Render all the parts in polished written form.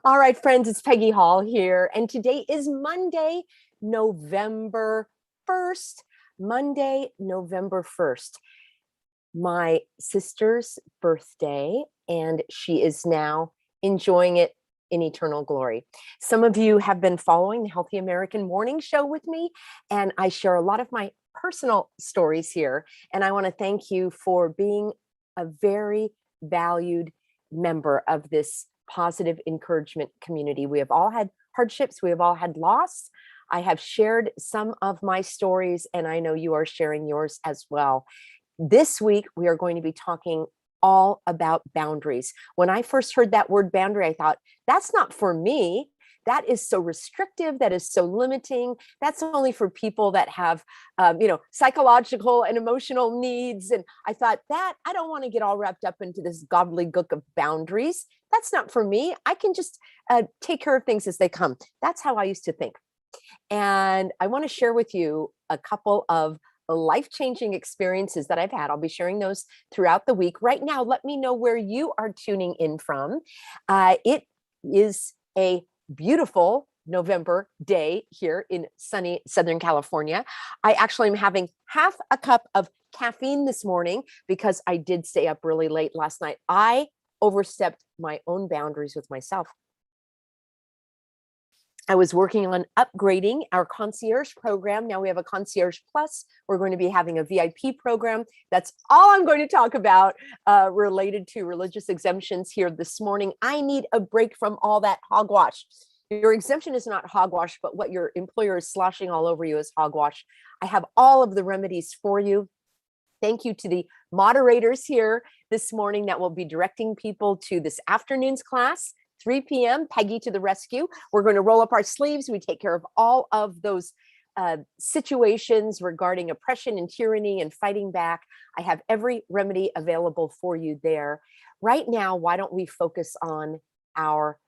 All right, friends, it's Peggy Hall here, and today is Monday, November 1st. Monday, November 1st, my sister's birthday, and she is now enjoying it in eternal glory. Some of you have been following the Healthy American Morning Show with me, and I share a lot of my personal stories here. And I want to thank you for being a very valued member of this positive encouragement community. We have all had hardships, we have all had loss. I have shared some of my stories, and I know you are sharing yours as well. This week, we are going to be talking all about boundaries. When I first heard that word boundary, I thought, that's not for me. That is so restrictive. That is so limiting. That's only for people that have, psychological and emotional needs. And I thought that I don't want to get all wrapped up into this gobbledygook of boundaries. That's not for me. I can just take care of things as they come. That's how I used to think. And I want to share with you a couple of life-changing experiences that I've had. I'll be sharing those throughout the week. Right now, let me know where you are tuning in from. It is a beautiful November day here in sunny Southern California. I actually am having half a cup of caffeine this morning because I did stay up really late last night. I overstepped my own boundaries with myself. I was working on upgrading our concierge program. Now we have a concierge plus. We're going to be having a VIP program. That's all I'm going to talk about related to religious exemptions here this morning. I need a break from all that hogwash. Your exemption is not hogwash, but what your employer is sloshing all over you is hogwash. I have all of the remedies for you. Thank you to the moderators here this morning that will be directing people to this afternoon's class. 3 p.m., Peggy to the rescue. We're going to roll up our sleeves. We take care of all of those situations regarding oppression and tyranny and fighting back. I have every remedy available for you there. Right now, why don't we focus on our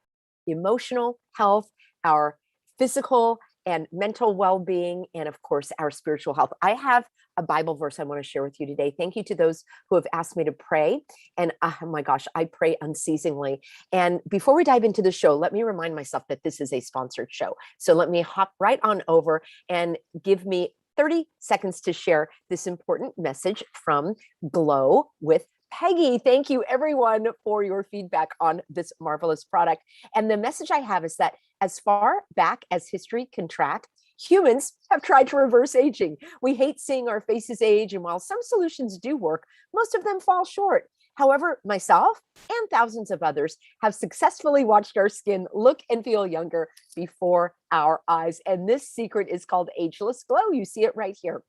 emotional health, our physical and mental well-being, and of course, our spiritual health. I have a Bible verse I want to share with you today. Thank you to those who have asked me to pray. And oh my gosh, I pray unceasingly. And before we dive into the show, let me remind myself that this is a sponsored show. So let me hop right on over and give me 30 seconds to share this important message from Glow with Peggy. Thank you everyone for your feedback on this marvelous product. And the message I have is that as far back as history can track, humans have tried to reverse aging. We hate seeing our faces age, and while some solutions do work, most of them fall short. However, myself and thousands of others have successfully watched our skin look and feel younger before our eyes. And this secret is called Ageless Glow. You see it right here.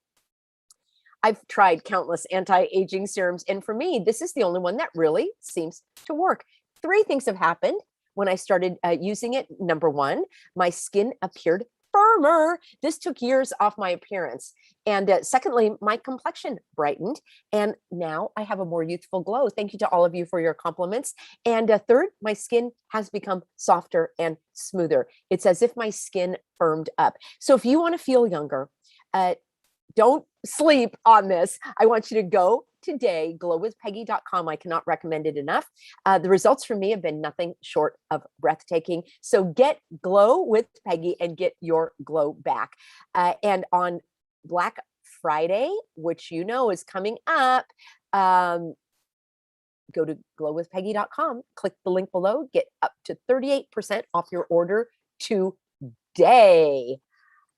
I've tried countless anti-aging serums, and for me, this is the only one that really seems to work. 3 things have happened when I started using it. Number 1, my skin appeared firmer. This took years off my appearance. And secondly, my complexion brightened, and now I have a more youthful glow. Thank you to all of you for your compliments. And third, my skin has become softer and smoother. It's as if my skin firmed up. So if you want to feel younger, don't sleep on this. I want you to go today, glowwithpeggy.com. I cannot recommend it enough. The results for me have been nothing short of breathtaking. So get Glow with Peggy and get your glow back. And on Black Friday, which you know is coming up, go to glowwithpeggy.com, click the link below, get up to 38% off your order today.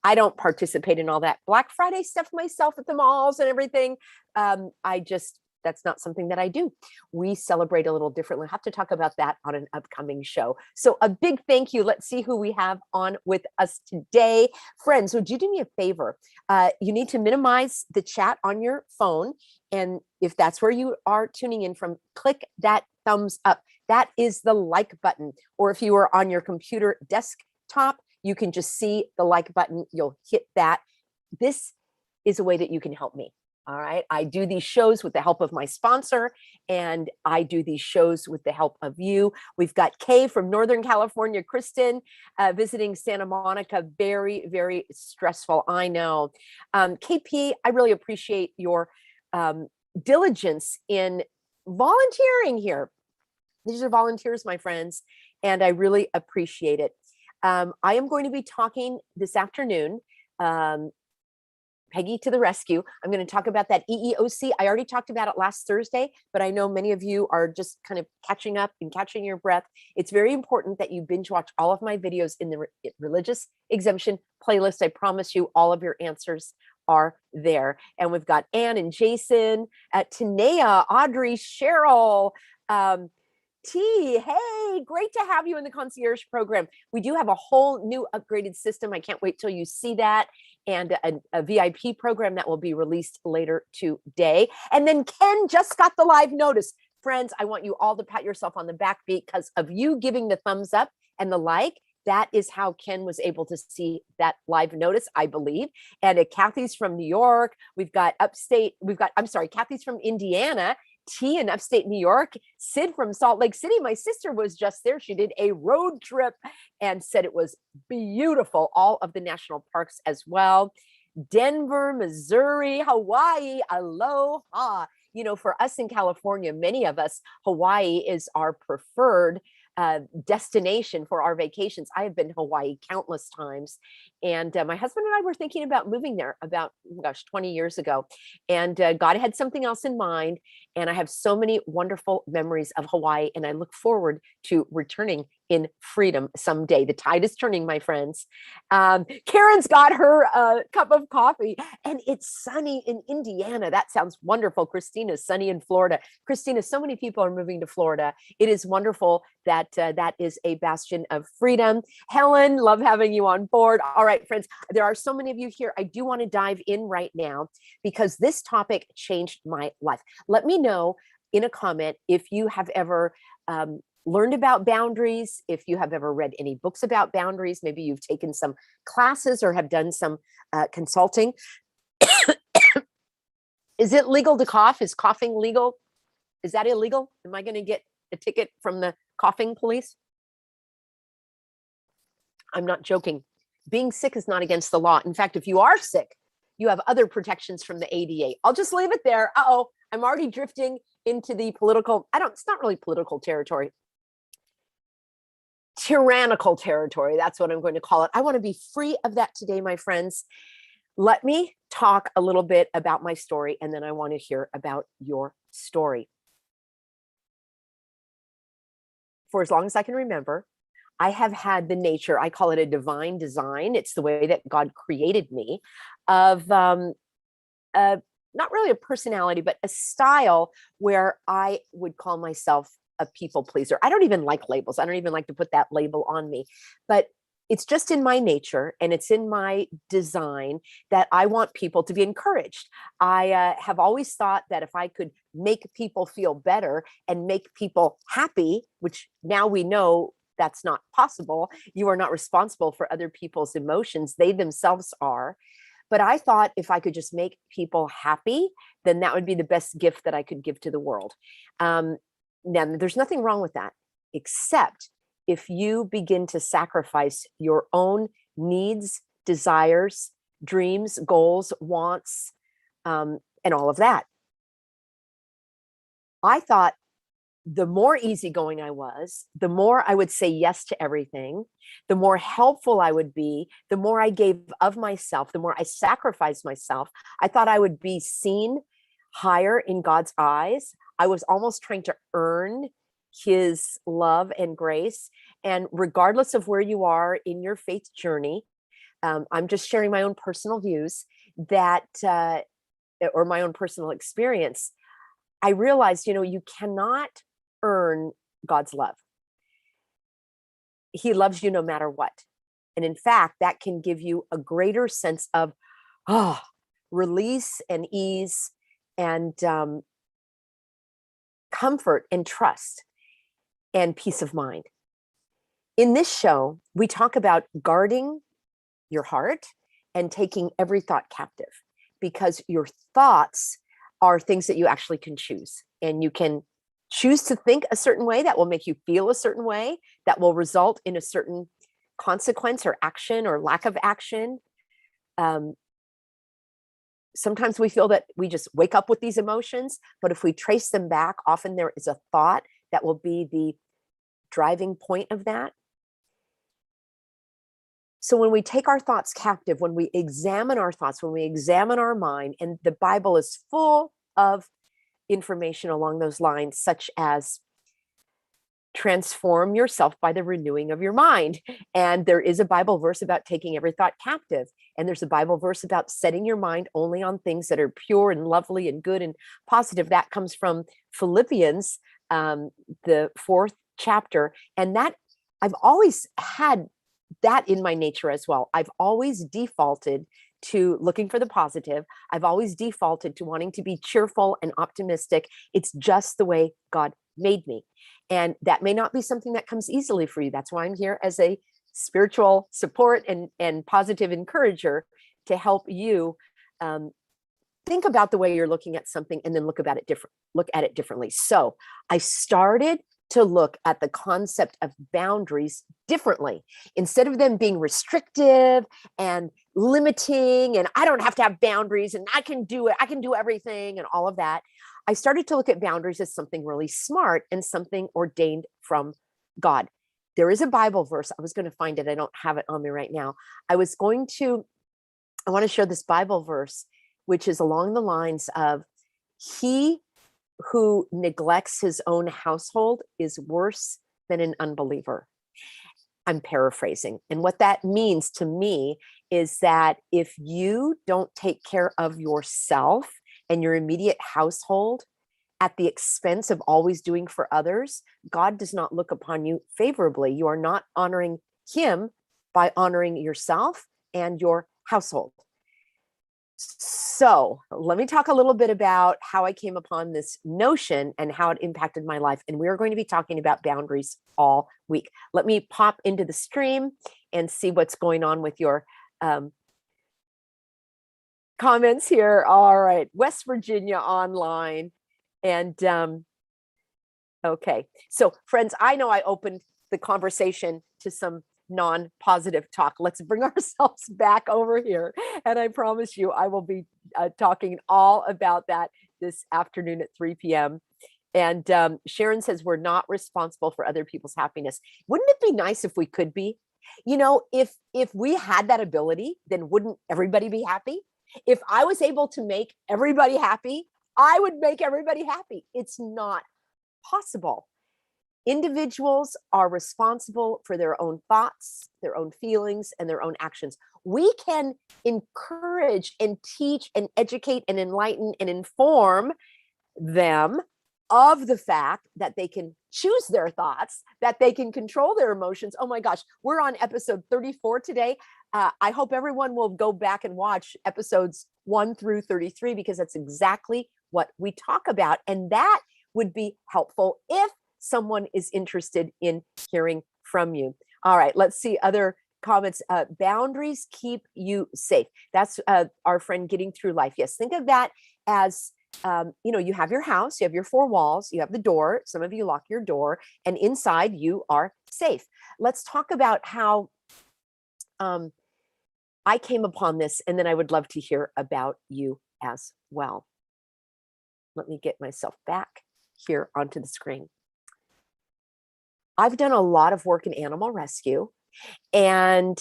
I don't participate in all that Black Friday stuff myself at the malls and everything. That's not something that I do. We celebrate a little differently. I'll have to talk about that on an upcoming show. So a big thank you. Let's see who we have on with us today. Friends, would you do me a favor? You need to minimize the chat on your phone. And if that's where you are tuning in from, click that thumbs up. That is the like button. Or if you are on your computer desktop, you can just see the like button. You'll hit that. This is a way that you can help me. All right. I do these shows with the help of my sponsor, and I do these shows with the help of you. We've got Kay from Northern California, Kristen visiting Santa Monica. Very, very stressful. I know. KP, I really appreciate your diligence in volunteering here. These are volunteers, my friends. and I really appreciate it. I am going to be talking this afternoon. Peggy to the rescue. I'm going to talk about that EEOC. I already talked about it last Thursday, but I know many of you are just kind of catching up and catching your breath. It's very important that you binge watch all of my videos in the religious exemption playlist. I promise you all of your answers are there. And we've got Ann and Jason, Tanea, Audrey, Cheryl, T, hey, great to have you in the concierge program. We do have a whole new upgraded system. I can't wait till you see that, and a VIP program that will be released later today. And then Ken just got the live notice. Friends, I want you all to pat yourself on the back because of you giving the thumbs up and the like. That is how Ken was able to see that live notice, I believe. And Kathy's from New York. We've got Kathy's from Indiana. T in upstate New York, Sid from Salt Lake City. My sister was just there. She did a road trip and said it was beautiful. All of the national parks as well. Denver, Missouri, Hawaii, aloha. You know, for us in California, many of us, Hawaii is our preferred destination for our vacations. I have been to Hawaii countless times, and my husband and I were thinking about moving there about 20 years ago, and God had something else in mind, and I have so many wonderful memories of Hawaii, and I look forward to returning in freedom someday. The tide is turning, my friends. Karen's got her cup of coffee, and it's sunny in Indiana. That sounds wonderful. Christina's sunny in Florida. Christina, so many people are moving to Florida. It is wonderful that that is a bastion of freedom. Helen, love having you on board. All right, friends, there are so many of you here. I do want to dive in right now because this topic changed my life. Let me know in a comment if you have ever learned about boundaries, if you have ever read any books about boundaries, maybe you've taken some classes or have done some consulting. Is it legal to cough? Is coughing legal? Is that illegal? Am I going to get a ticket from the coughing police? I'm not joking. Being sick is not against the law. In fact, if you are sick, you have other protections from the ADA. I'll just leave it there. Uh-oh, I'm already drifting into the political, it's not really political territory. Tyrannical territory. That's what I'm going to call it. I want to be free of that today, my friends. Let me talk a little bit about my story, and then I want to hear about your story. For as long as I can remember, I have had the nature, I call it a divine design. It's the way that God created me, of not really a personality, but a style where I would call myself a people pleaser. I don't even like labels. I don't even like to put that label on me, but it's just in my nature and it's in my design that I want people to be encouraged. I have always thought that if I could make people feel better and make people happy, which now we know that's not possible. You are not responsible for other people's emotions. They themselves are. But I thought if I could just make people happy, then that would be the best gift that I could give to the world. Now, there's nothing wrong with that, except if you begin to sacrifice your own needs, desires, dreams, goals, wants, and all of that. I thought the more easygoing I was, the more I would say yes to everything, the more helpful I would be, the more I gave of myself, the more I sacrificed myself. I thought I would be seen higher in God's eyes. I was almost trying to earn his love and grace. And regardless of where you are in your faith journey, I'm just sharing my own personal views that, or my own personal experience. I realized, you cannot earn God's love. He loves you no matter what. And in fact, that can give you a greater sense of release and ease and comfort and trust and peace of mind. In this show, we talk about guarding your heart and taking every thought captive, because your thoughts are things that you actually can choose. And you can choose to think a certain way that will make you feel a certain way, that will result in a certain consequence or action or lack of action. Sometimes we feel that we just wake up with these emotions, but if we trace them back, often there is a thought that will be the driving point of that. So when we take our thoughts captive, when we examine our thoughts, when we examine our mind, and the Bible is full of information along those lines, such as transform yourself by the renewing of your mind. And there is a Bible verse about taking every thought captive. And there's a Bible verse about setting your mind only on things that are pure and lovely and good and positive. That comes from Philippians, the 4th chapter. And that I've always had that in my nature as well. I've always defaulted to looking for the positive. I've always defaulted to wanting to be cheerful and optimistic. It's just the way God made me. And that may not be something that comes easily for you. That's why I'm here as a spiritual support and positive encourager to help you think about the way you're looking at something and then look at it differently. So I started to look at the concept of boundaries differently. Instead of them being restrictive and limiting, and I don't have to have boundaries and I can do it, I can do everything and all of that, I started to look at boundaries as something really smart and something ordained from God. There is a Bible verse. I was going to find it. I don't have it on me right now. I want to share this Bible verse, which is along the lines of, he who neglects his own household is worse than an unbeliever. I'm paraphrasing. And what that means to me is that if you don't take care of yourself and your immediate household at the expense of always doing for others, God does not look upon you favorably. You are not honoring him by honoring yourself and your household. So let me talk a little bit about how I came upon this notion and how it impacted my life. And we're going to be talking about boundaries all week. Let me pop into the stream and see what's going on with your comments here. All right, West Virginia online. And okay, so friends, I know I opened the conversation to some non-positive talk. Let's bring ourselves back over here. And I promise you, I will be talking all about that this afternoon at 3 p.m. And Sharon says, we're not responsible for other people's happiness. Wouldn't it be nice if we could be? You know, if we had that ability, then wouldn't everybody be happy? If I was able to make everybody happy, I would make everybody happy. It's not possible. Individuals are responsible for their own thoughts, their own feelings, and their own actions. We can encourage and teach and educate and enlighten and inform them of the fact that they can choose their thoughts, that they can control their emotions. Oh my gosh, we're on episode 34 today. I hope everyone will go back and watch episodes 1 through 33, because that's exactly what we talk about. And that would be helpful if someone is interested in hearing from you. All right, let's see other comments. Boundaries keep you safe. That's our friend Getting Through Life. Yes, think of that as, you have your house, you have your 4 walls, you have the door. Some of you lock your door, and inside you are safe. Let's talk about how I came upon this, and then I would love to hear about you as well. Let me get myself back here onto the screen. I've done a lot of work in animal rescue, and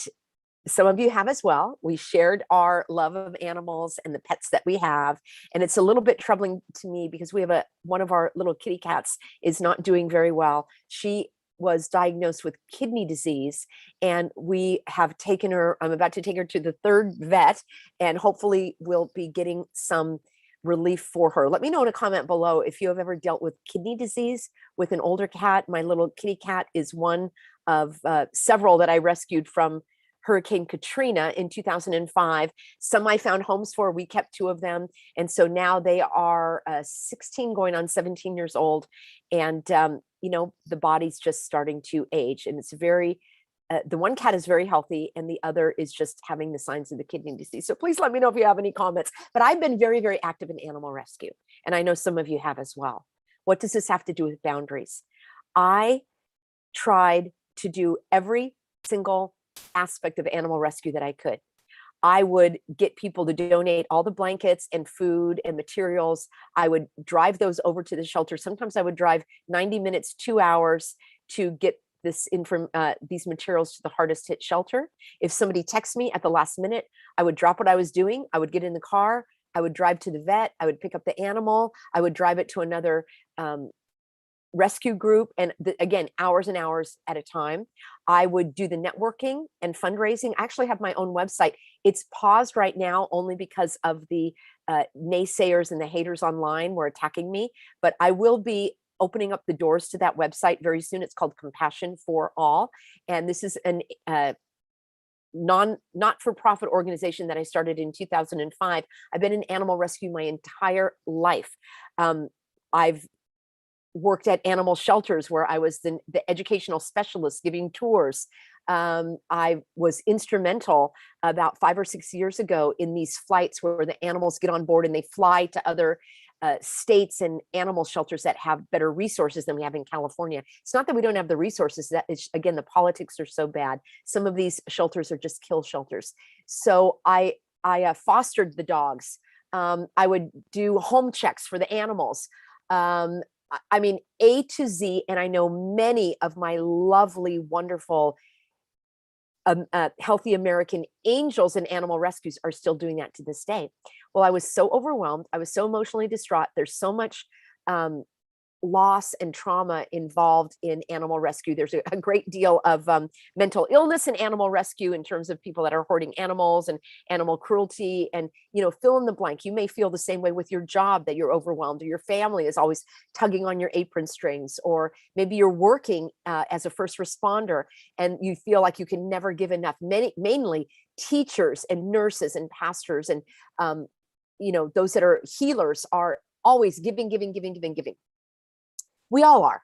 some of you have as well. We shared our love of animals and the pets that we have. And it's a little bit troubling to me because we have one of our little kitty cats is not doing very well. She was diagnosed with kidney disease, and we have taken her, I'm about to take her to the 3rd vet, and hopefully we'll be getting some relief for her. Let me know in a comment below if you have ever dealt with kidney disease with an older cat. My little kitty cat is one of several that I rescued from Hurricane Katrina in 2005. Some I found homes for. We kept 2 of them. And so now they are 16 going on 17 years old. And, the body's just starting to age. And it's very, the one cat is very healthy and the other is just having the signs of the kidney disease. So please let me know if you have any comments. But I've been very, very active in animal rescue. And I know some of you have as well. What does this have to do with boundaries? I tried to do every single aspect of animal rescue that I could. I would get people to donate all the blankets and food and materials. I would drive those over to the shelter. Sometimes I would drive 90 minutes, 2 hours to get these materials to the hardest hit shelter. If somebody texts me at the last minute, I would drop what I was doing. I would get in the car. I would drive to the vet. I would pick up the animal. I would drive it to another rescue group. And again, hours and hours at a time. I would do the networking and fundraising. I actually have my own website. It's paused right now only because of the naysayers and the haters online were attacking me. But I will be opening up the doors to that website very soon. It's called Compassion for All. And this is an not-for-profit organization that I started in 2005. I've been in animal rescue my entire life. I've worked at animal shelters where I was the educational specialist giving tours. I was instrumental about 5 or 6 years ago in these flights where the animals get on board and they fly to other states and animal shelters that have better resources than we have in California. It's not that we don't have the resources, that it's, again, the politics are so bad. Some of these shelters are just kill shelters. So I fostered the dogs. I would do home checks for the animals. I mean, A to Z, and I know many of my lovely, wonderful, healthy American angels in animal rescues are still doing that to this day. Well, I was so overwhelmed. I was so emotionally distraught. There's so much loss and trauma involved in animal rescue. There's a great deal of mental illness in animal rescue in terms of people that are hoarding animals and animal cruelty, and, you know, fill in the blank. You may feel the same way with your job, that you're overwhelmed, or your family is always tugging on your apron strings, or maybe you're working as a first responder and you feel like you can never give enough. Mainly teachers and nurses and pastors and, you know, those that are healers are always giving. We all are.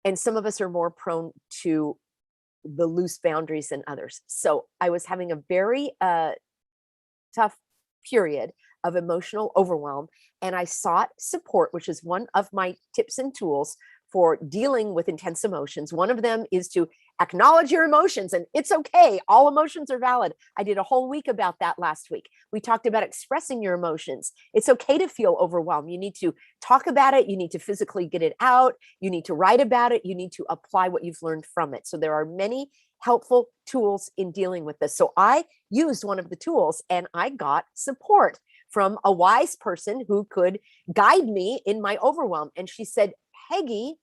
And some of us are more prone to the loose boundaries than others. So I was having a very tough period of emotional overwhelm. And I sought support, which is one of my tips and tools for dealing with intense emotions. One of them is to acknowledge your emotions, and it's okay. All emotions are valid. I did a whole week about that last week. We talked about expressing your emotions. It's okay to feel overwhelmed. You need to talk about it. You need to physically get it out. You need to write about it. You need to apply what you've learned from it. So there are many helpful tools in dealing with this. So I used one of the tools and I got support from a wise person who could guide me in my overwhelm. And she said, Peggy,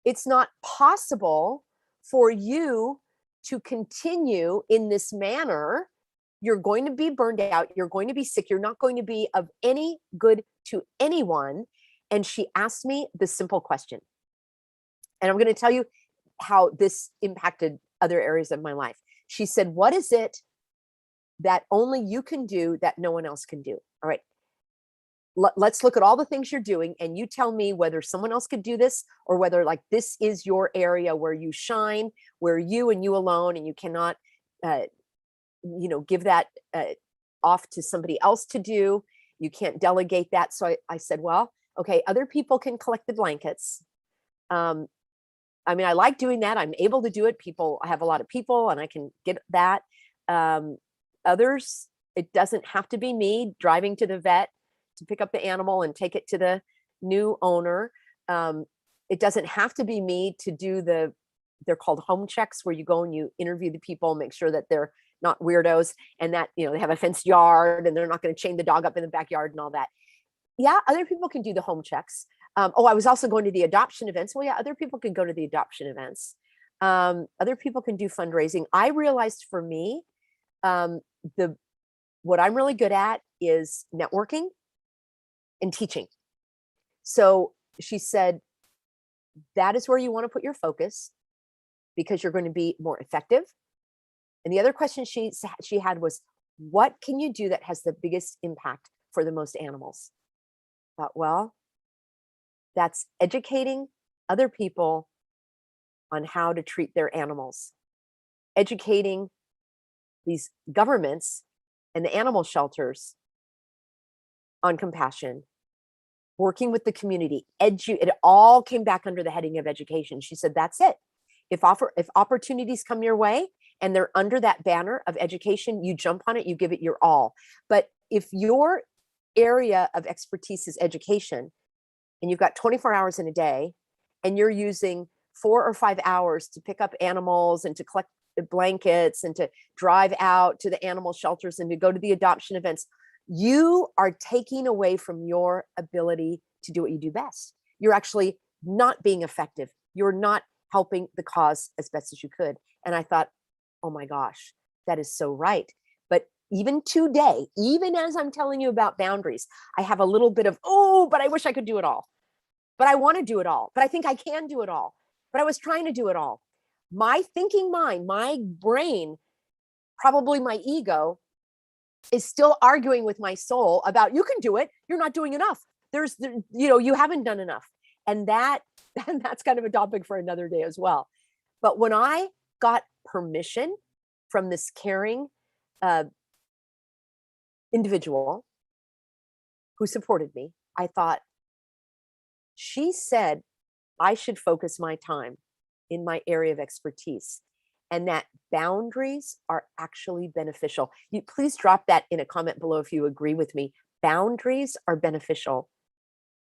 it's not possible for you to continue in this manner. You're going to be burned out. You're going to be sick. You're not going to be of any good to anyone. And she asked me the simple question. And I'm going to tell you how this impacted other areas of my life. She said, what is it that only you can do that no one else can do? All right. Let's look at all the things you're doing and you tell me whether someone else could do this, or whether like this is your area where you shine, where you and you alone, and you cannot, give that off to somebody else to do. You can't delegate that. So I said, well, okay, other people can collect the blankets. I mean, I like doing that. I'm able to do it. I have a lot of people and I can get that. Others, it doesn't have to be me driving to the vet to pick up the animal and take it to the new owner. It doesn't have to be me to do they're called home checks, where you go and you interview the people, make sure that they're not weirdos and that, they have a fenced yard and they're not going to chain the dog up in the backyard and all that. Yeah, other people can do the home checks. I was also going to the adoption events. Well, yeah, other people can go to the adoption events. Other people can do fundraising. I realized for me, what I'm really good at is networking and teaching. So she said, that is where you want to put your focus because you're going to be more effective. And the other question she had was, what can you do that has the biggest impact for the most animals? I thought, well, that's educating other people on how to treat their animals, educating these governments and the animal shelters on compassion, working with the community, it all came back under the heading of education. She said, that's it. If opportunities come your way and they're under that banner of education, you jump on it, you give it your all. But if your area of expertise is education, and you've got 24 hours in a day, and you're using 4 or 5 hours to pick up animals and to collect blankets and to drive out to the animal shelters and to go to the adoption events, you are taking away from your ability to do what you do best. You're actually not being effective. You're not helping the cause as best as you could. And I thought, oh my gosh, that is so right. But even today, even as I'm telling you about boundaries, I have a little bit of, oh, but I wish I could do it all. But I want to do it all. But I think I can do it all. But I was trying to do it all. My thinking mind, my brain, probably my ego, is still arguing with my soul about, you can do it. You're not doing enough. You haven't done enough. And that's kind of a topic for another day as well. But when I got permission from this caring individual who supported me, I thought, she said I should focus my time in my area of expertise, and that boundaries are actually beneficial. You please drop that in a comment below if you agree with me. Boundaries are beneficial.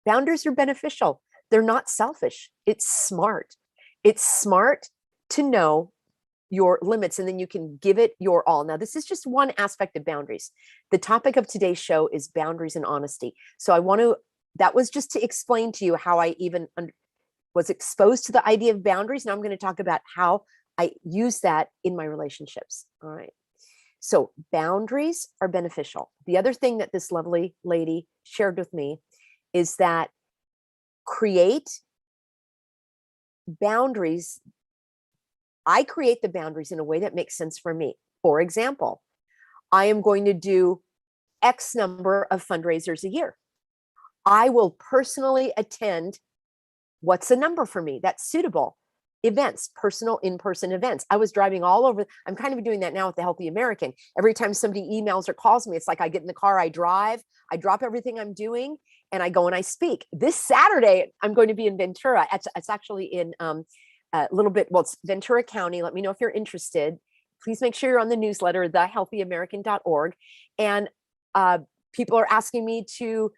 Boundaries are beneficial. They're not selfish. It's smart. It's smart to know your limits, and then you can give it your all. Now, this is just one aspect of boundaries. The topic of today's show is boundaries and honesty. So that was just to explain to you how I even was exposed to the idea of boundaries. Now I'm going to talk about how I use that in my relationships. All right. So boundaries are beneficial. The other thing that this lovely lady shared with me is that create boundaries. I create the boundaries in a way that makes sense for me. For example, I am going to do X number of fundraisers a year. I will personally attend, what's a number for me that's suitable? Events, personal in-person events. I was driving all over. I'm kind of doing that now with the Healthy American. Every time somebody emails or calls me, it's like I get in the car, I drive, I drop everything I'm doing, and I go and I speak. This Saturday, I'm going to be in Ventura. It's actually in a little bit, well, it's Ventura County. Let me know if you're interested. Please make sure you're on the newsletter, thehealthyamerican.org. And people are asking me to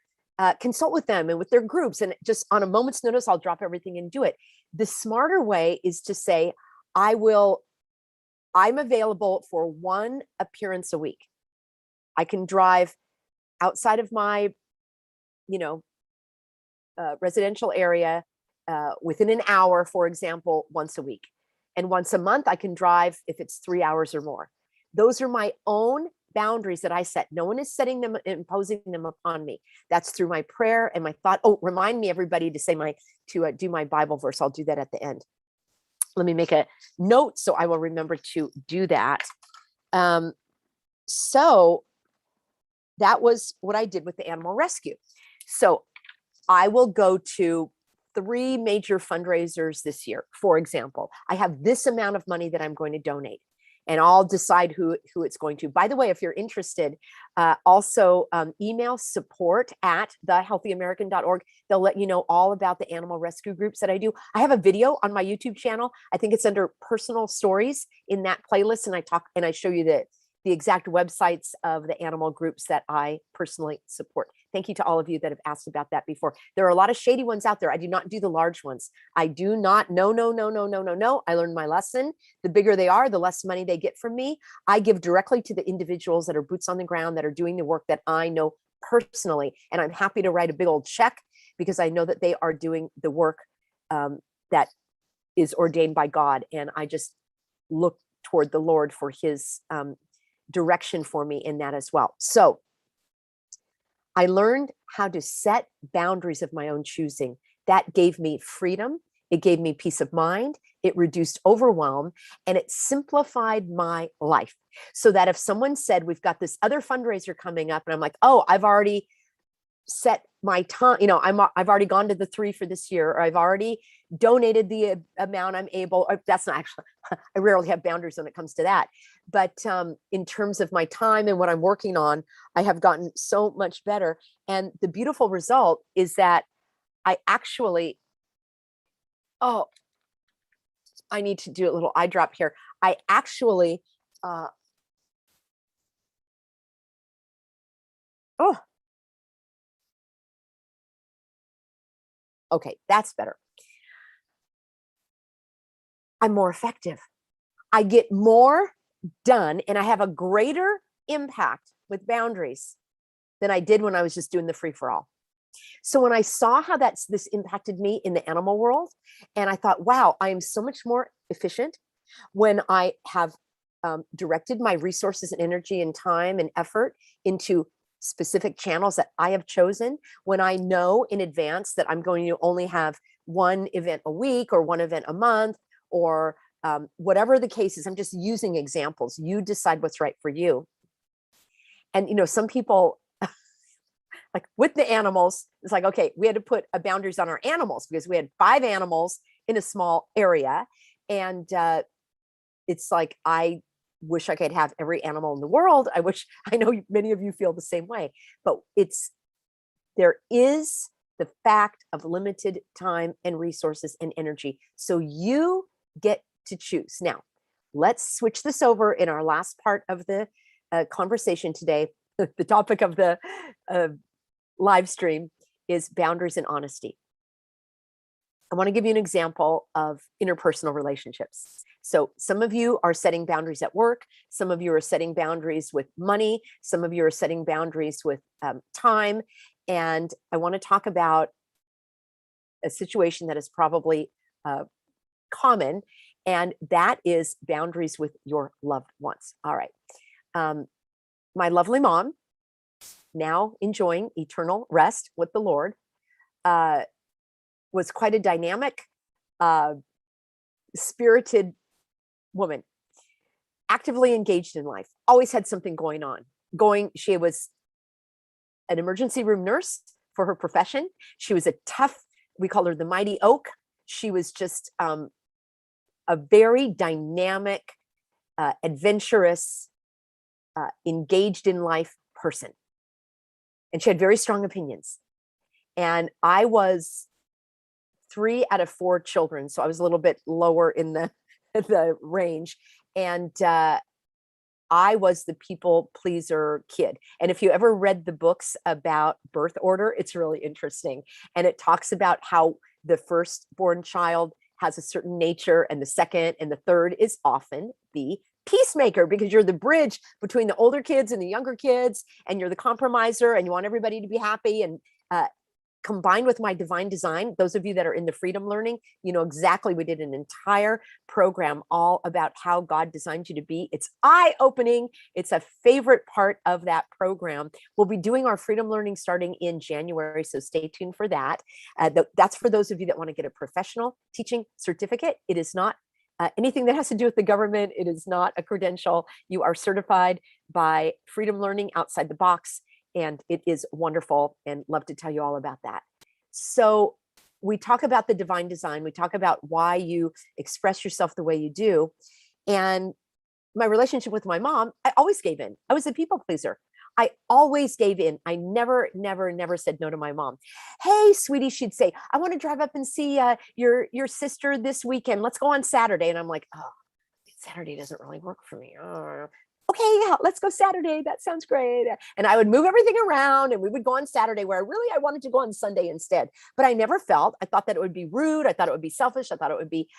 consult with them and with their groups. And just on a moment's notice, I'll drop everything and do it. The smarter way is to say, I'm available for one appearance a week. I can drive outside of my, residential area within an hour, for example, once a week. And once a month, I can drive if it's 3 hours or more. Those are my own boundaries that I set. No one is setting them, imposing them upon me. That's through my prayer and my thought. Oh, remind me, everybody, to do my Bible verse. I'll do that at the end. Let me make a note so I will remember to do that. So that was what I did with the animal rescue. So I will go to 3 major fundraisers this year. For example, I have this amount of money that I'm going to donate, and I'll decide who it's going to. By the way, if you're interested, also email support@thehealthyamerican.org. They'll let you know all about the animal rescue groups that I do. I have a video on my YouTube channel. I think it's under personal stories in that playlist. And I show you the exact websites of the animal groups that I personally support. Thank you to all of you that have asked about that before. There are a lot of shady ones out there. I do not do the large ones. I do not. No. I learned my lesson. The bigger they are, the less money they get from me. I give directly to the individuals that are boots on the ground, that are doing the work that I know personally. And I'm happy to write a big old check because I know that they are doing the work that is ordained by God. And I just look toward the Lord for his direction for me in that as well. So I learned how to set boundaries of my own choosing. That gave me freedom. It gave me peace of mind. It reduced overwhelm, and it simplified my life. So that if someone said, we've got this other fundraiser coming up, and I'm like, oh, I've already set my time, I've already gone to the 3 for this year, or I've already donated the amount I'm able, or that's not actually, I rarely have boundaries when it comes to that. But in terms of my time and what I'm working on, I have gotten so much better. And the beautiful result is that I actually, I need to do a little eye drop here. I actually, oh, okay, that's better. I'm more effective. I get more done and I have a greater impact with boundaries than I did when I was just doing the free for all. So when I saw how this impacted me in the animal world, and I thought, wow, I am so much more efficient when I have directed my resources and energy and time and effort into specific channels that I have chosen, when I know in advance that I'm going to only have one event a week or one event a month, or whatever the case is. I'm just using examples. You decide what's right for you. And some people, like with the animals, it's like, okay, we had to put boundaries on our animals because we had 5 animals in a small area. And it's like, I wish I could have every animal in the world. I know many of you feel the same way, but there is the fact of limited time and resources and energy. So you get to choose. Now, let's switch this over in our last part of the conversation today. The topic of the live stream is boundaries and honesty. I want to give you an example of interpersonal relationships. So some of you are setting boundaries at work. Some of you are setting boundaries with money. Some of you are setting boundaries with time. And I want to talk about a situation that is probably common, and that is boundaries with your loved ones. All right. My lovely mom, now enjoying eternal rest with the Lord, was quite a dynamic, spirited woman, actively engaged in life, always had something going on. She was an emergency room nurse for her profession. She was a tough, we call her the mighty oak. She was just a very dynamic, adventurous, engaged in life person. And she had very strong opinions. And I was 3 out of 4 children, so I was a little bit lower in the range. And I was the people pleaser kid. And if you ever read the books about birth order, it's really interesting. And it talks about how the firstborn child has a certain nature, and the second and the third is often the peacemaker, because you're the bridge between the older kids and the younger kids, and you're the compromiser, and you want everybody to be happy. And combined with my divine design, those of you that are in the freedom learning, you know exactly, we did an entire program all about how God designed you to be. It's eye-opening. It's a favorite part of that program. We'll be doing our freedom learning starting in January, so stay tuned for that. That's for those of you that want to get a professional teaching certificate. It is not anything that has to do with the government. It is not a credential. You are certified by Freedom Learning Outside the Box. And it is wonderful, and love to tell you all about that. So we talk about the divine design. We talk about why you express yourself the way you do. And my relationship with my mom, I always gave in. I was a people pleaser. I always gave in. I never said no to my mom. Hey, sweetie, she'd say, I want to drive up and see your sister this weekend. Let's go on Saturday. And I'm like, oh, Saturday doesn't really work for me. Okay, yeah, let's go Saturday. That sounds great. And I would move everything around, and we would go on Saturday, where I wanted to go on Sunday instead. But I thought that it would be rude. I thought it would be selfish. I thought it would be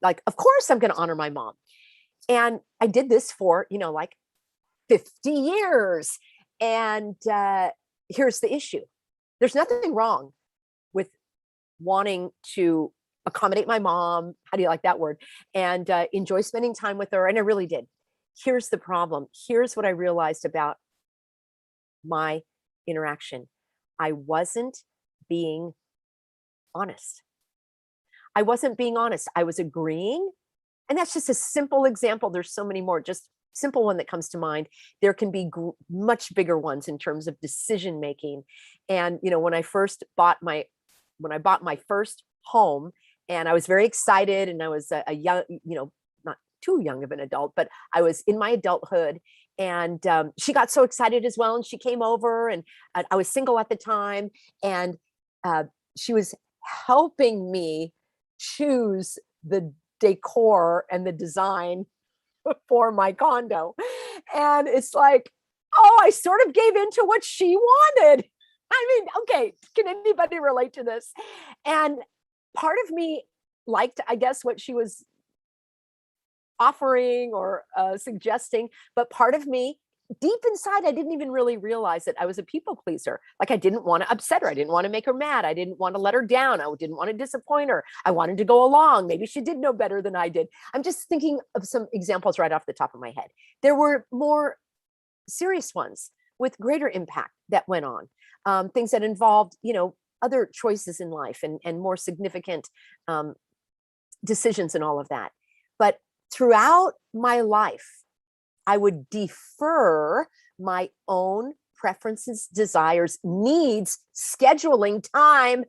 like, of course I'm going to honor my mom. And I did this for, like 50 years. And here's the issue. There's nothing wrong with wanting to accommodate my mom. How do you like that word? And enjoy spending time with her. And I really did. Here's the problem. Here's what I realized about my interaction. I wasn't being honest. I wasn't being honest. I was agreeing. And that's just a simple example. There's so many more, just simple one that comes to mind. There can be much bigger ones in terms of decision making. And, when I bought my first home, and I was very excited, and I was a young, not too young of an adult, but I was in my adulthood, and she got so excited as well. And she came over, and I was single at the time, and she was helping me choose the decor and the design for my condo. And it's like, oh, I sort of gave into what she wanted. I mean, okay, can anybody relate to this? And part of me liked, I guess, what she was offering or suggesting, but part of me, deep inside, I didn't even really realize that I was a people pleaser. Like, I didn't want to upset her. I didn't want to make her mad. I didn't want to let her down. I didn't want to disappoint her. I wanted to go along. Maybe she did know better than I did. I'm just thinking of some examples right off the top of my head. There were more serious ones with greater impact that went on, things that involved, other choices in life and more significant decisions and all of that. But throughout my life, I would defer my own preferences, desires, needs, scheduling, time,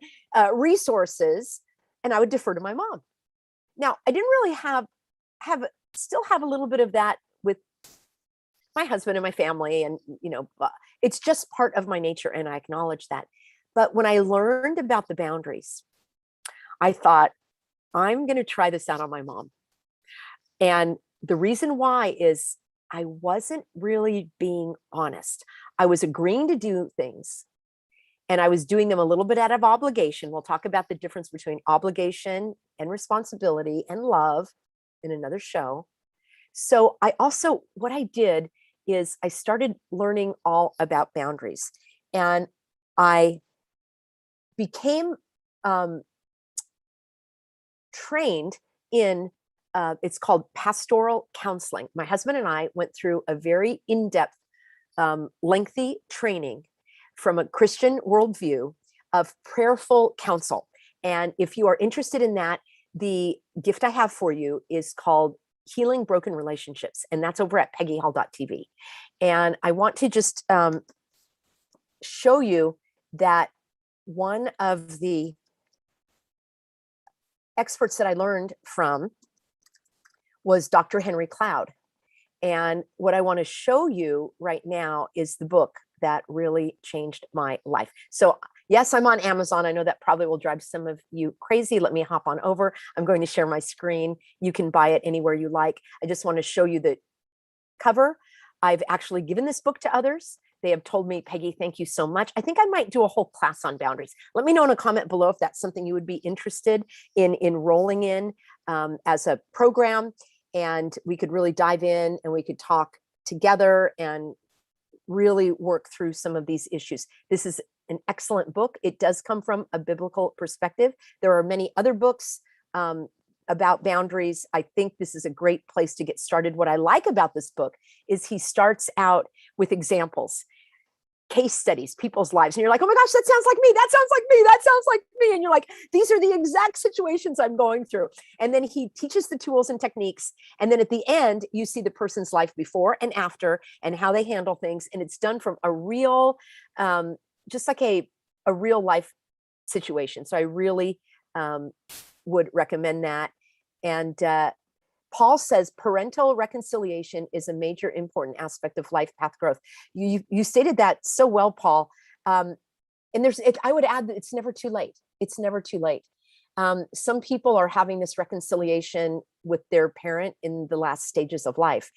resources, and I would defer to my mom. Now, I didn't really still have a little bit of that with my husband and my family, and it's just part of my nature, and I acknowledge that. But when I learned about the boundaries, I thought, I'm going to try this out on my mom. And the reason why is I wasn't really being honest. I was agreeing to do things, and I was doing them a little bit out of obligation. We'll talk about the difference between obligation and responsibility and love in another show. So what I did is I started learning all about boundaries, and I became trained in it's called pastoral counseling. My husband and I went through a very in-depth, lengthy training from a Christian worldview of prayerful counsel. And if you are interested in that, the gift I have for you is called Healing Broken Relationships. And that's over at peggyhall.tv. And I want to just show you that one of the experts that I learned from was Dr. Henry Cloud. And what I want to show you right now is the book that really changed my life. So yes, I'm on Amazon. I know that probably will drive some of you crazy. Let me hop on over. I'm going to share my screen. You can buy it anywhere you like. I just want to show you the cover. I've actually given this book to others. They have told me, Peggy, thank you so much. I think I might do a whole class on boundaries. Let me know in a comment below if that's something you would be interested in enrolling in as a program. And we could really dive in and we could talk together and really work through some of these issues. This is an excellent book. It does come from a biblical perspective. There are many other books about boundaries. I think this is a great place to get started. What I like about this book is he starts out with examples, case studies, people's lives. And you're like, oh my gosh, that sounds like me. That sounds like me. That sounds like me. And you're like, these are the exact situations I'm going through. And then he teaches the tools and techniques. And then at the end, you see the person's life before and after and how they handle things. And it's done from a real, just like a real life situation. So I really would recommend that. And Paul says parental reconciliation is a major important aspect of life path growth. You stated that so well, Paul. And I would add that it's never too late. It's never too late. Some people are having this reconciliation with their parent in the last stages of life.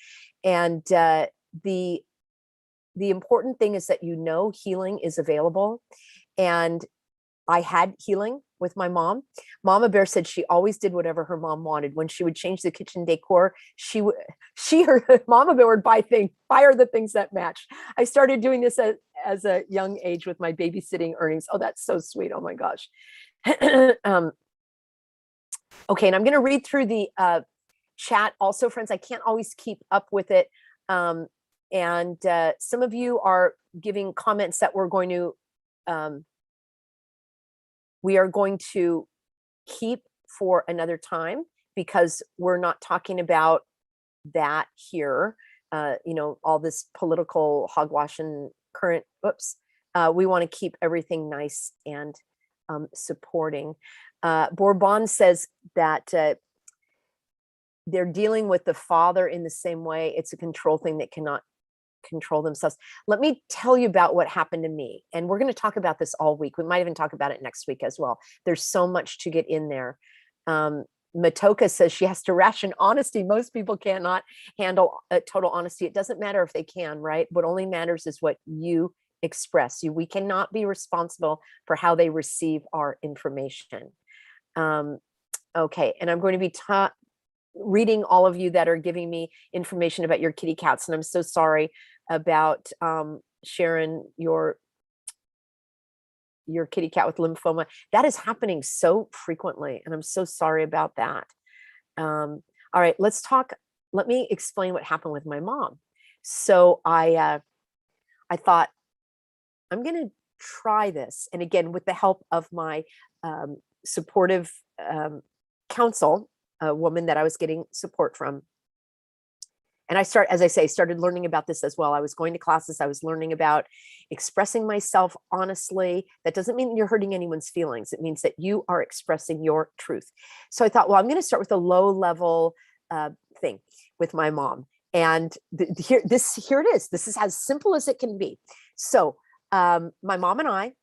And the important thing is that healing is available. And I had healing with my mom. Mama Bear said she always did whatever her mom wanted. When she would change the kitchen decor, her Mama Bear would buy her the things that matched. I started doing this as a young age with my babysitting earnings. Oh, that's so sweet. Oh my gosh. Okay, and I'm going to read through the chat also, friends. I can't always keep up with it. And some of you are giving comments that we are going to keep for another time because we're not talking about that here. All this political hogwash and current, we want to keep everything nice and supporting. Bourbon says that they're dealing with the father in the same way. It's a control thing that cannot control themselves. Let me tell you about what happened to me. And we're going to talk about this all week. We might even talk about it next week as well. There's so much to get in there. Matoka says she has to ration honesty. Most people cannot handle total honesty. It doesn't matter if they can, right? What only matters is what you express. We cannot be responsible for how they receive our information. Okay, and I'm going to be reading all of you that are giving me information about your kitty cats, and I'm so sorry about Sharon, your kitty cat with lymphoma. That is happening so frequently, and I'm so sorry about that. All right, let's talk. Let me explain what happened with my mom. So I thought, I'm going to try this, and again, with the help of my supportive counsel, a woman that I was getting support from. And I started learning about this as well. I was going to classes. I was learning about expressing myself honestly. That doesn't mean you're hurting anyone's feelings. It means that you are expressing your truth. So I thought, well, I'm going to start with a low level thing with my mom. And here it is. This is as simple as it can be. So my mom and I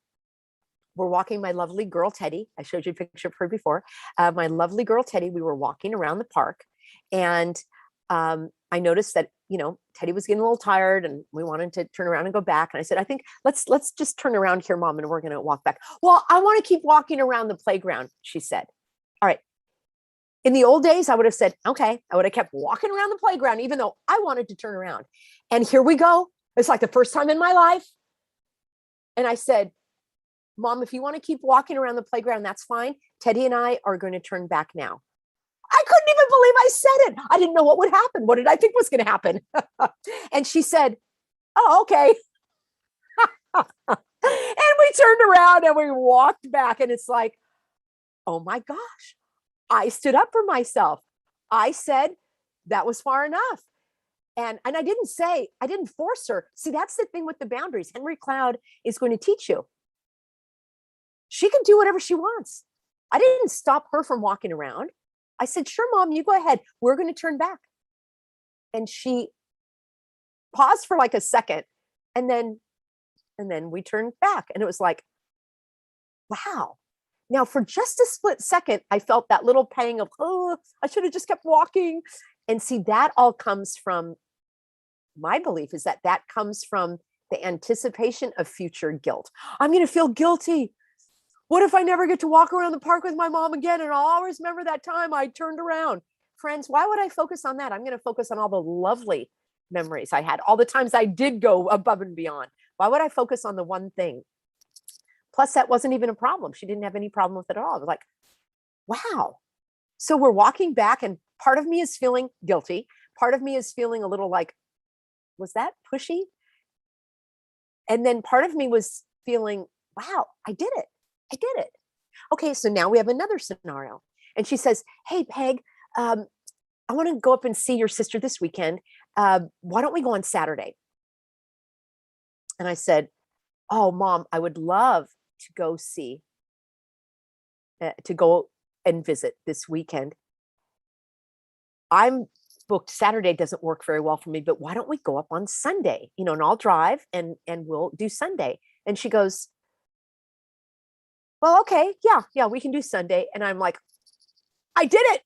were walking my lovely girl, Teddy. I showed you a picture of her before. My lovely girl, Teddy, we were walking around the park, and I noticed that, Teddy was getting a little tired and we wanted to turn around and go back. And I said, I think let's just turn around here, Mom, and we're going to walk back. Well, I want to keep walking around the playground, she said. All right. In the old days, I would have said, okay, I would have kept walking around the playground, even though I wanted to turn around. And here we go. It's like the first time in my life. And I said, Mom, if you want to keep walking around the playground, that's fine. Teddy and I are going to turn back now. I couldn't even believe I said it. I didn't know what would happen. What did I think was going to happen? And she said, oh, okay. And we turned around and we walked back. And it's like, oh my gosh, I stood up for myself. I said that was far enough. And I didn't force her. See, that's the thing with the boundaries. Henry Cloud is going to teach you. She can do whatever she wants. I didn't stop her from walking around. I said, sure, Mom, you go ahead. We're going to turn back. And she paused for like a second, and then we turned back. And it was like, wow. Now, for just a split second, I felt that little pang of, oh, I should have just kept walking. And see, that all comes from, my belief is that comes from the anticipation of future guilt. I'm going to feel guilty. What if I never get to walk around the park with my mom again? And I'll always remember that time I turned around. Friends, why would I focus on that? I'm going to focus on all the lovely memories I had, all the times I did go above and beyond. Why would I focus on the one thing? Plus, that wasn't even a problem. She didn't have any problem with it at all. I was like, wow. So we're walking back, and part of me is feeling guilty. Part of me is feeling a little like, was that pushy? And then part of me was feeling, wow, I did it. I did it. Okay, so now we have another scenario. And she says, hey, Peg, I want to go up and see your sister this weekend. Why don't we go on Saturday? And I said, oh, Mom, I would love to go and visit this weekend. I'm booked. Saturday doesn't work very well for me, but why don't we go up on Sunday? And I'll drive and we'll do Sunday. And she goes, well, okay, yeah, we can do Sunday. And I'm like, I did it.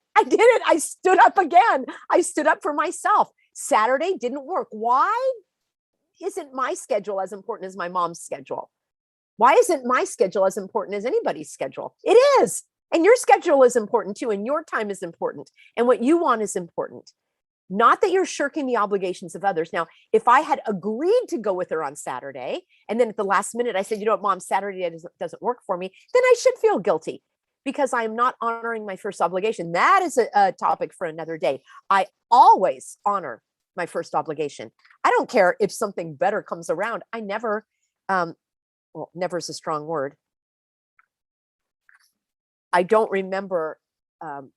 I stood up again. I stood up for myself. Saturday didn't work. Why isn't my schedule as important as my mom's schedule? Why isn't my schedule as important as anybody's schedule? It is. And your schedule is important too. And your time is important. And what you want is important. Not that you're shirking the obligations of others. Now, if I had agreed to go with her on Saturday, and then at the last minute I said, you know what, Mom, Saturday doesn't work for me, then I should feel guilty because I'm not honoring my first obligation. That is a topic for another day. I always honor my first obligation. I don't care if something better comes around. I never, well, never is a strong word. I don't remember, and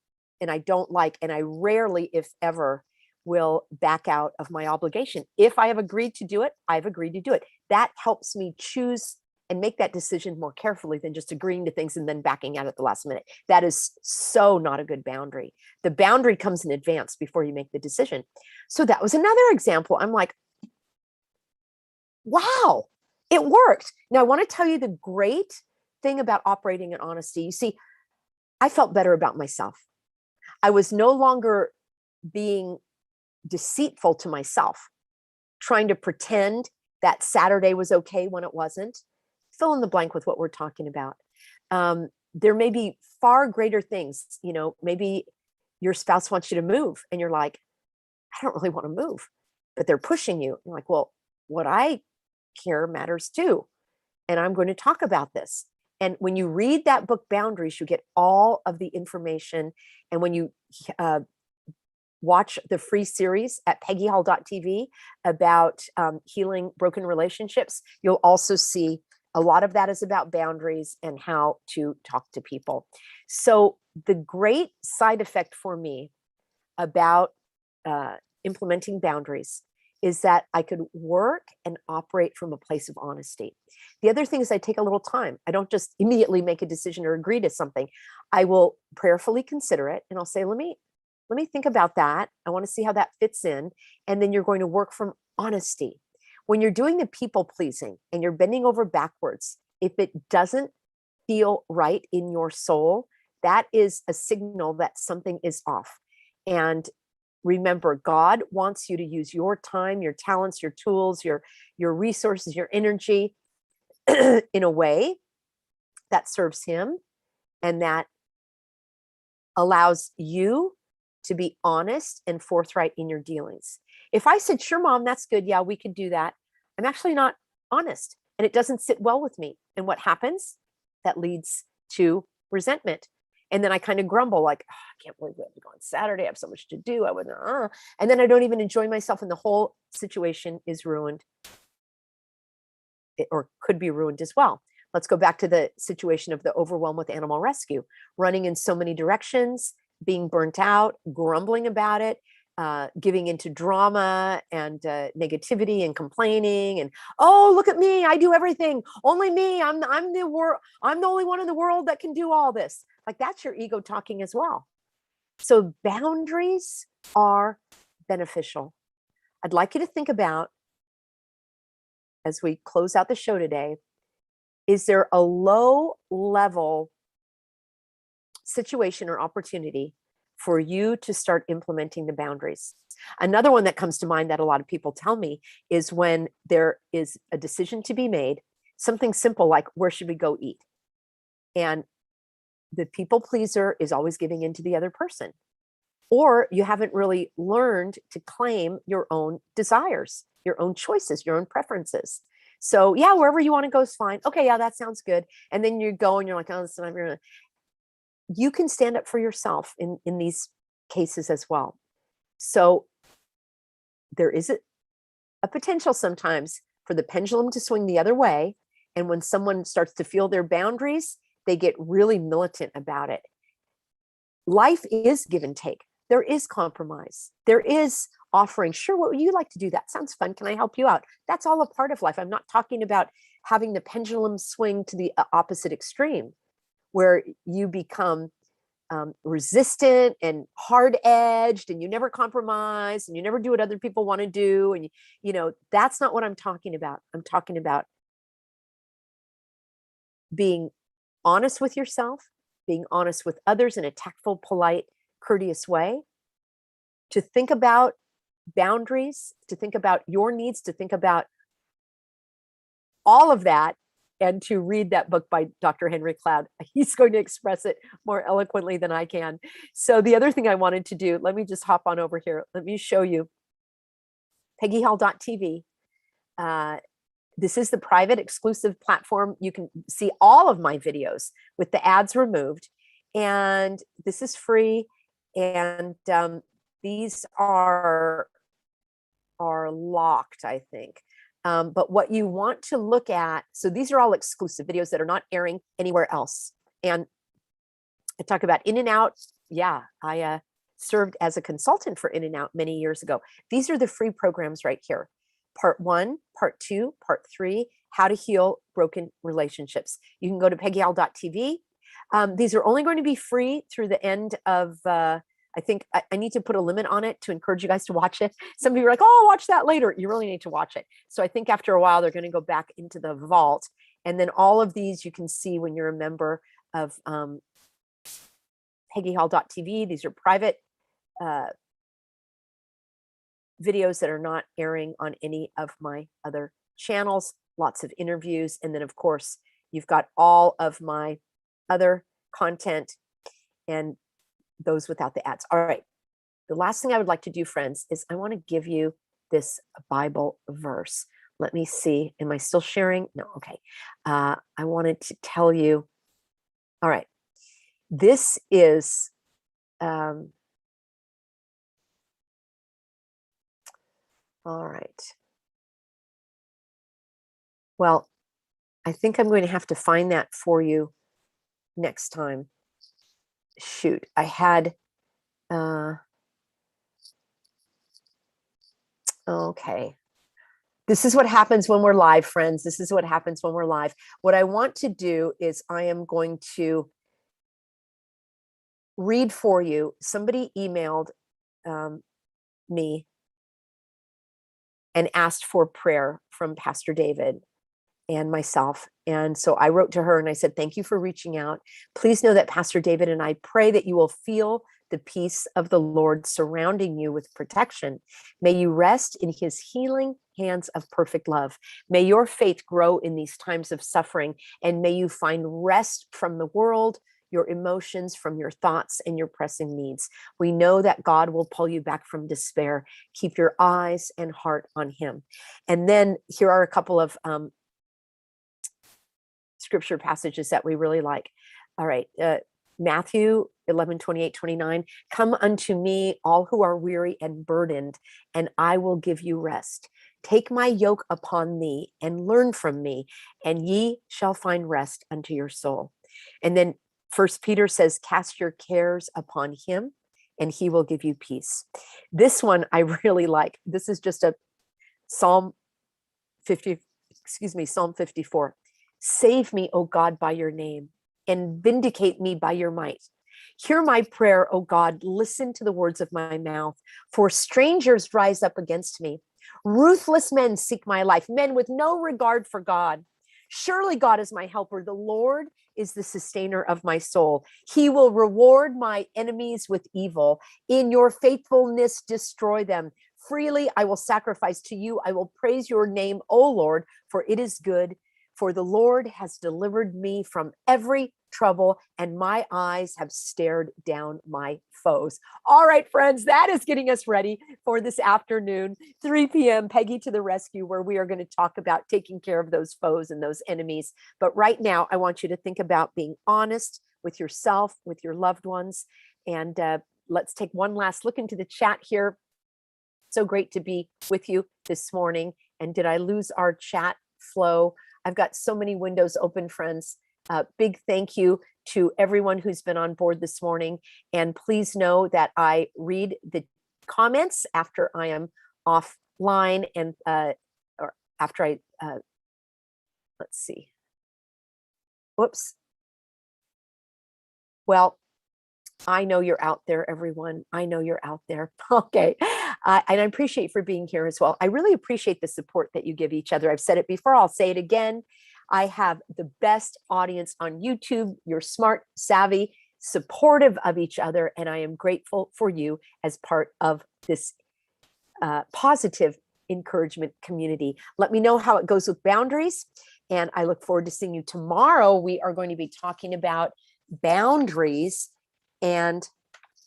I don't like, and I rarely, if ever, will back out of my obligation. If I have agreed to do it, I've agreed to do it. That helps me choose and make that decision more carefully than just agreeing to things and then backing out at the last minute. That is so not a good boundary. The boundary comes in advance before you make the decision. So that was another example. I'm like, wow, it worked. Now I want to tell you the great thing about operating in honesty. You see, I felt better about myself. I was no longer being deceitful to myself, trying to pretend that Saturday was okay when it wasn't. Fill in the blank with what we're talking about. There may be far greater things, maybe your spouse wants you to move and you're like, I don't really want to move, but they're pushing you. You're like, well, what I care matters too. And I'm going to talk about this. And when you read that book, Boundaries, you get all of the information. And when you watch the free series at peggyhall.tv about healing broken relationships, you'll also see a lot of that is about boundaries and how to talk to people. So the great side effect for me about implementing boundaries is that I could work and operate from a place of honesty. The other thing is I take a little time. I don't just immediately make a decision or agree to something. I will prayerfully consider it and I'll say, let me think about that. I want to see how that fits in. And then you're going to work from honesty. When you're doing the people pleasing and you're bending over backwards, if it doesn't feel right in your soul, that is a signal that something is off. And remember, God wants you to use your time, your talents, your tools, your resources, your energy in a way that serves him and that allows you to be honest and forthright in your dealings. If I said, sure, Mom, that's good. Yeah, we can do that. I'm actually not honest and it doesn't sit well with me. And what happens? That leads to resentment. And then I kind of grumble like, oh, I can't believe we have to go on Saturday. I have so much to do. I wouldn't, and then I don't even enjoy myself and the whole situation is ruined or could be ruined as well. Let's go back to the situation of the overwhelm with animal rescue, running in so many directions, being burnt out, grumbling about it, giving into drama and negativity and complaining and, oh, look at me, I do everything, only me, I'm the only one in the world that can do all this. Like that's your ego talking as well. So boundaries are beneficial. I'd like you to think about, as we close out the show today, is there a low level situation or opportunity for you to start implementing the boundaries? Another one that comes to mind that a lot of people tell me is when there is a decision to be made, something simple like, where should we go eat? And the people pleaser is always giving in to the other person. Or you haven't really learned to claim your own desires, your own choices, your own preferences. So yeah, wherever you want to go is fine. Okay, yeah, that sounds good. And then you go and you're like, oh, this is not really. You can stand up for yourself in these cases as well. So there is a potential sometimes for the pendulum to swing the other way. And when someone starts to feel their boundaries, they get really militant about it. Life is give and take. There is compromise. There is offering. Sure, what would you like to do? That sounds fun. Can I help you out? That's all a part of life. I'm not talking about having the pendulum swing to the opposite extreme, where you become resistant and hard-edged and you never compromise and you never do what other people want to do. And, that's not what I'm talking about. I'm talking about being honest with yourself, being honest with others in a tactful, polite, courteous way, to think about boundaries, to think about your needs, to think about all of that, and to read that book by Dr. Henry Cloud. He's going to express it more eloquently than I can. So the other thing I wanted to do, let me just hop on over here. Let me show you peggyhall.tv. This is the private exclusive platform. You can see all of my videos with the ads removed. And this is free. And these are locked, I think. But what you want to look at, so these are all exclusive videos that are not airing anywhere else. And I talk about In-N-Out. Yeah, I served as a consultant for In-N-Out many years ago. These are the free programs right here. Part 1, Part 2, Part 3, How to Heal Broken Relationships. You can go to peggyhall.tv. These are only going to be free through the end of, I think I need to put a limit on it to encourage you guys to watch it. Some of you are like, oh, watch that later. You really need to watch it. So I think after a while, they're going to go back into the vault. And then all of these you can see when you're a member of peggyhall.tv. These are private videos that are not airing on any of my other channels, lots of interviews. And then of course, you've got all of my other content and those without the ads. All right. The last thing I would like to do, friends, is I want to give you this Bible verse. Let me see. Am I still sharing? No. Okay. I wanted to tell you. All right. This is all right. Well, I think I'm going to have to find that for you next time. Shoot, I had okay. This is what happens when we're live, friends. This is what happens when we're live. What I want to do is I am going to read for you. Somebody emailed me and asked for prayer from Pastor David and myself. And so I wrote to her and I said, thank you for reaching out. Please know that Pastor David and I pray that you will feel the peace of the Lord surrounding you with protection. May you rest in his healing hands of perfect love. May your faith grow in these times of suffering, and may you find rest from the world, your emotions, from your thoughts, and your pressing needs. We know that God will pull you back from despair. Keep your eyes and heart on him. And then here are a couple of scripture passages that we really like. All right. Matthew 11:28-29. Come unto me, all who are weary and burdened, and I will give you rest. Take my yoke upon thee and learn from me, and ye shall find rest unto your soul. And then 1 Peter says, cast your cares upon him, and he will give you peace. This one I really like. This is just a Psalm 54. Save me, O God, by your name, and vindicate me by your might. Hear my prayer, O God, listen to the words of my mouth, for strangers rise up against me. Ruthless men seek my life, men with no regard for God. Surely God is my helper. The Lord is the sustainer of my soul. He will reward my enemies with evil. In your faithfulness, destroy them. Freely I will sacrifice to you. I will praise your name, O Lord, for it is good. For the Lord has delivered me from every trouble, and my eyes have stared down my foes. All right, friends, that is getting us ready for this afternoon, 3 p.m., Peggy to the rescue, where we are going to talk about taking care of those foes and those enemies. But right now, I want you to think about being honest with yourself, with your loved ones. And let's take one last look into the chat here. So great to be with you this morning. And did I lose our chat flow? I've got so many windows open, friends. Big thank you to everyone who's been on board this morning. And please know that I read the comments after I am offline and or after I, let's see. Whoops. Well, I know you're out there, everyone. I know you're out there. Okay. And I appreciate for being here as well. I really appreciate the support that you give each other. I've said it before. I'll say it again. I have the best audience on YouTube. You're smart, savvy, supportive of each other. And I am grateful for you as part of this positive encouragement community. Let me know how it goes with boundaries. And I look forward to seeing you tomorrow. We are going to be talking about boundaries and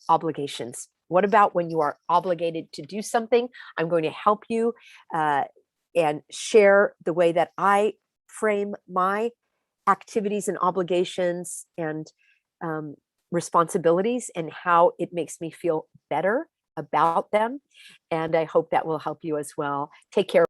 obligations. What about when you are obligated to do something? I'm going to help you and share the way that I frame my activities and obligations and responsibilities and how it makes me feel better about them. And I hope that will help you as well. Take care.